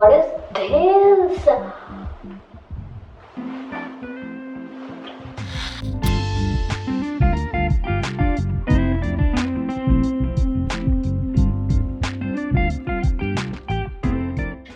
What is this?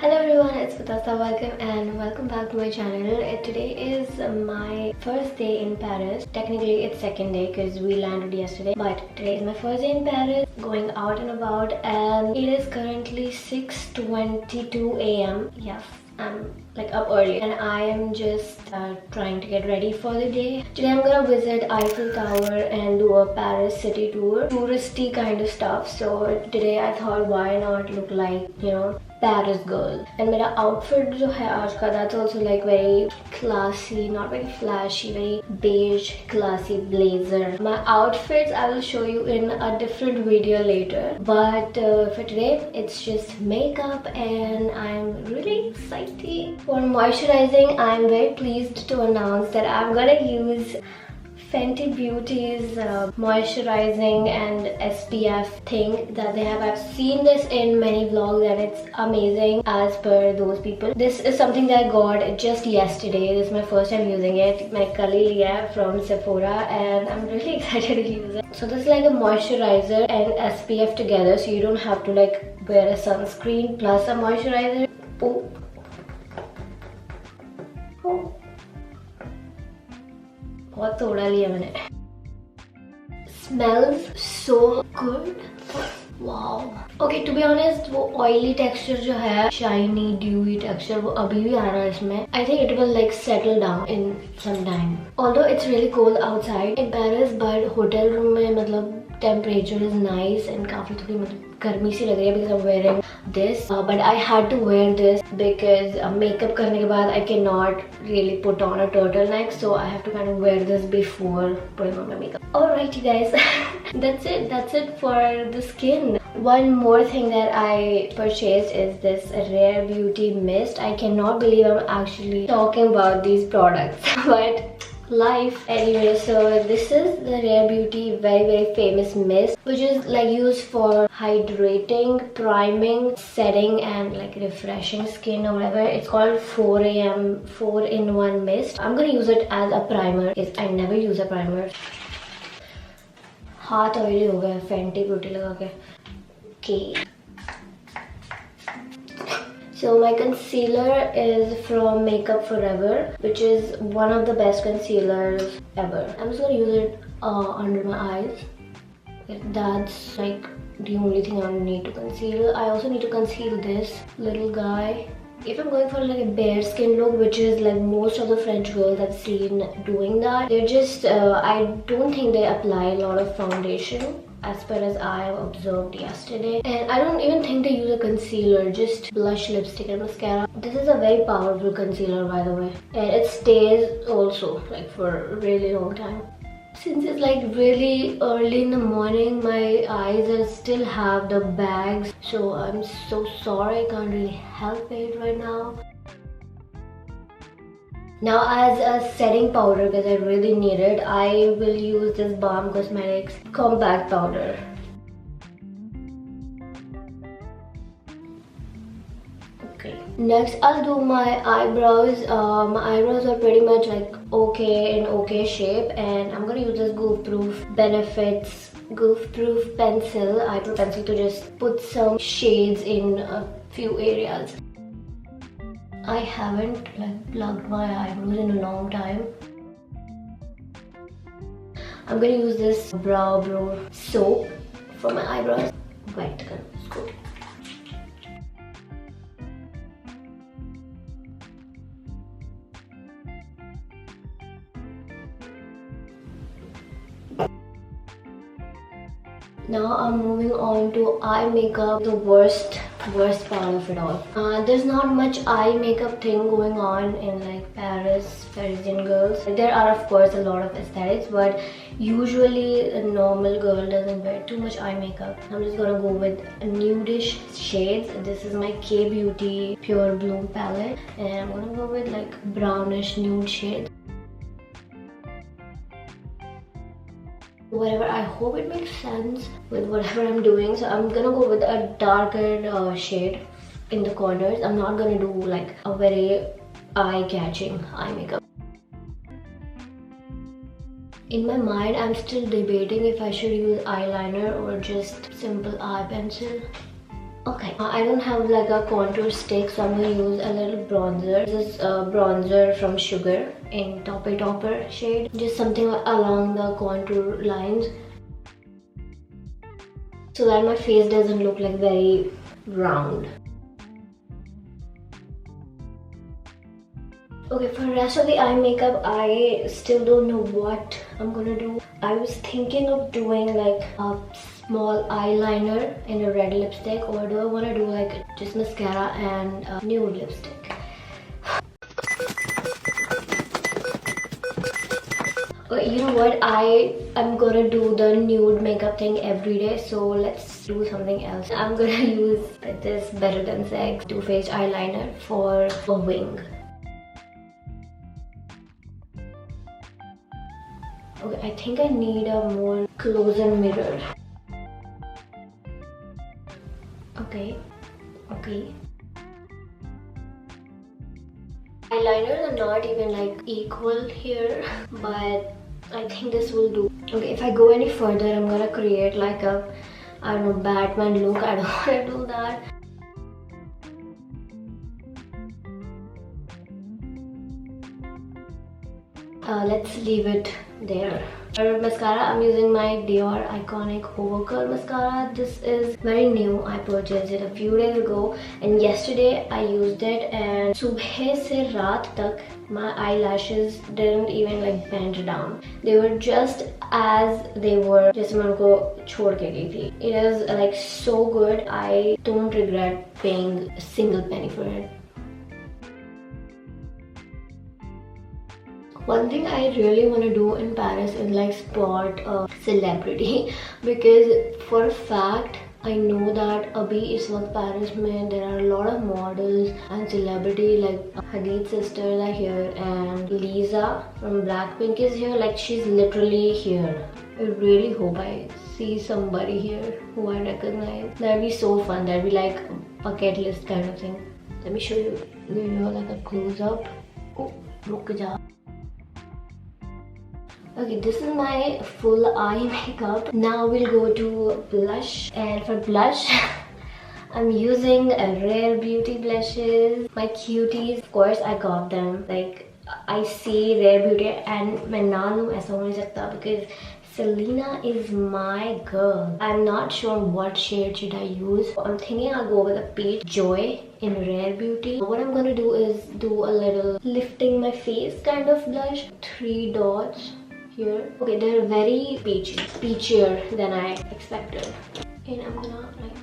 Hello everyone, it's Vitasta. Welcome and welcome back to my channel. Today is my first day in Paris. Technically it's second day because we landed yesterday, but today is my first day in Paris, going out and about, and it is currently 6:22 a.m. Yes, I'm like up early and I am just trying to get ready for the day. Today I'm gonna visit Eiffel Tower and do a Paris city tour, touristy kind of stuff. So today I thought, why not look like, Paris girl. And my outfit जो है आज का, that's also like very classy, not very flashy, very beige classy blazer. My outfits I will show you in a different video later, but for today it's just makeup and I'm really excited. For moisturizing, I'm very pleased to announce that I'm gonna use Fenty Beauty's moisturizing and SPF thing that they have. I've seen this in many vlogs and it's amazing as per those people. This is something that I got just yesterday. This is my first time using it. I kal hi liya from Sephora and I'm really excited to use it. So this is like a moisturizer and SPF together, so you don't have to like wear a sunscreen plus a moisturizer. Oh. बहुत तोड़ा लिया मैंने. Smells so good. Wow. Okay, to be honest, वो oily texture जो है, shiny, dewy texture, वो अभी भी आ रहा है इसमें. I think it will like settle down in some time. Although it's really cold outside in Paris, but hotel room में मतलब temperature is nice and काफी थोड़ी मतलब गर्मी सी लग रही है because I'm wearing this. But I had to wear this because makeup करने के बाद I cannot really put on a turtleneck, so I have to kind of wear this before putting on my makeup. Alright you guys, that's it for the skin. One more thing that I purchased is this Rare Beauty mist. I cannot believe I'm actually talking about these products but life. Anyway, so this is the Rare Beauty very famous mist, which is like used for hydrating, priming, setting and like refreshing skin or whatever. It's called 4 AM 4-in-1 mist. I'm gonna use it as a primer because I never use a primer. हाथ oily हो गया Fenty Beauty लगा के. Okay. So my concealer is from Makeup Forever, which is one of the best concealers ever. I'm just gonna use it under my eyes. That's like the only thing I need to conceal. I also need to conceal this little guy. If I'm going for like a bare skin look, which is like most of the French girls I've seen doing that, they're just, I don't think they apply a lot of foundation as far as I observed yesterday. And I don't even think they use a concealer, just blush, lipstick and mascara. This is a very powerful concealer by the way. And it stays also like for a really long time. Since it's like really early in the morning, my eyes still have the bags, so I'm so sorry, I can't really help it right now. Now as a setting powder, because I really need it, I will use this Balm Cosmetics compact powder. Okay. Next I'll do my eyebrows. My eyebrows are pretty much like okay in okay shape, and I'm gonna use this Goof Proof Benefits Goof Proof pencil, eyebrow pencil, to just put some shades in a few areas. I haven't like plugged my eyebrows in a long time. I'm gonna use this brow soap for my eyebrows. Wet scoop. Now I'm moving on to eye makeup, the worst part of it all. There's not much eye makeup thing going on in like Parisian girls. There are of course a lot of aesthetics, but usually a normal girl doesn't wear too much eye makeup. I'm just gonna go with nudish shades. This is my K Beauty Pure Bloom palette, and I'm gonna go with like brownish nude shades. Whatever, I hope it makes sense with whatever I'm doing. So I'm gonna go with a darker shade in the corners. I'm not gonna do like a very eye-catching eye makeup. In my mind, I'm still debating if I should use eyeliner or just simple eye pencil. Okay, I don't have like a contour stick, so I'm gonna use a little bronzer. This is a bronzer from Sugar in Topper shade. Just something along the contour lines, so that my face doesn't look like very round. Okay, for the rest of the eye makeup, I still don't know what I'm gonna do. I was thinking of doing like a small eyeliner in a red lipstick, or do I want to do like just mascara and a nude lipstick? Okay, you know what? I'm gonna do the nude makeup thing every day, so let's do something else. I'm gonna use this Better Than Sex Too Faced eyeliner for a wing. Okay, I think I need a more closer mirror. Okay. Eyeliners are not even like equal here, but I think this will do. Okay, if I go any further, I'm gonna create like a, I don't know, Batman look. I don't want to do that. Let's leave it there. For mascara, I'm using my Dior Iconic Overcurl mascara. This is very new. I purchased it a few days ago, and yesterday I used it, and subah se raat tak my eyelashes didn't even like bend down. They were just as they were. जैसे मैं उनको छोड़ के गई थी. It is like so good. I don't regret paying a single penny for it. One thing I really want to do in Paris is like spot a celebrity, because for a fact I know that abhi is वक्त Paris में there are a lot of models and celebrity, like Hadid's sisters are here and Lisa from Blackpink is here. Like she's literally here. I really hope I see somebody here who I recognize. That'd be so fun. That'd be like a bucket list kind of thing. Let me show you video like a close up. Oh, रुक जा. Okay, this is my full eye makeup. Now we'll go to blush, and for blush I'm using Rare Beauty blushes. My cuties, of course I got them. Like I see Rare Beauty and मैं ना लूँ ऐसा हो नहीं सकता, because Selena is my girl. I'm not sure what shade should I use. I'm thinking I'll go with a Peach Joy in Rare Beauty. What I'm gonna do is do a little lifting my face kind of blush. 3 dots here. Okay, they're very peachy, peachier than I expected. And I'm gonna like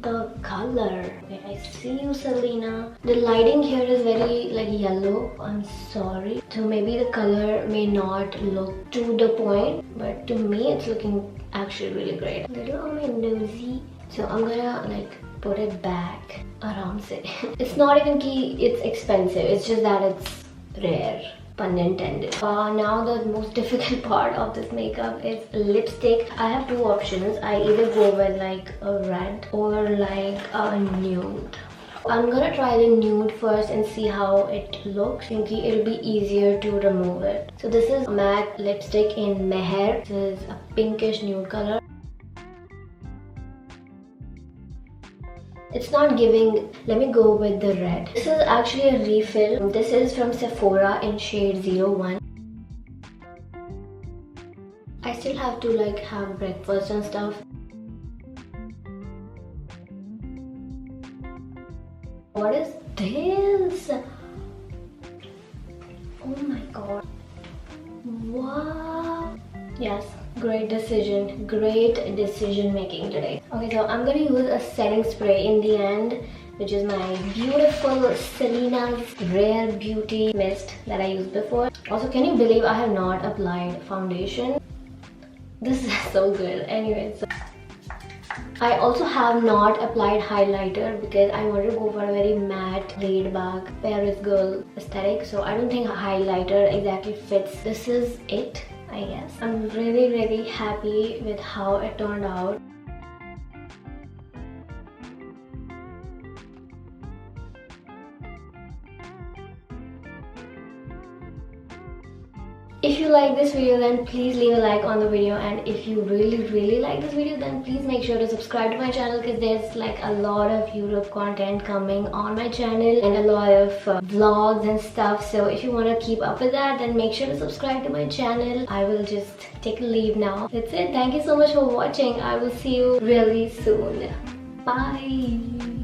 the color. Okay, I see you, Selena. The lighting here is very like yellow. I'm sorry. So maybe the color may not look to the point, but to me it's looking actually really great. Little on my nosy. So I'm gonna like put it back around se. It's not even ki it's expensive. It's just that it's rare. Pun intended. Now the most difficult part of this makeup is lipstick. I have 2 options. I either go with like a red or like a nude. I'm gonna try the nude first and see how it looks. I think it'll be easier to remove it. So this is matte lipstick in Meher. This is a pinkish nude color. It's not giving. Let me go with the red. This is actually a refill. This is from Sephora in shade 01. I still have to like have breakfast and stuff. What is this? Oh my god. Wow. Yes. Great decision making today. Okay, so I'm gonna use a setting spray in the end, which is my beautiful Selena's Rare Beauty mist that I used before. Also, can you believe I have not applied foundation? This is so good. Anyway, so I also have not applied highlighter because I wanted to go for a very matte, laid back Paris girl aesthetic. So I don't think highlighter exactly fits. This is it, I guess. I'm really happy with how it turned out. If you like this video, then please leave a like on the video, and if you really like this video, then please make sure to subscribe to my channel, because there's like a lot of Europe content coming on my channel and a lot of vlogs and stuff. So if you want to keep up with that, then make sure to subscribe to my channel. I will just take a leave now. That's it. Thank you so much for watching. I will see you really soon. Bye.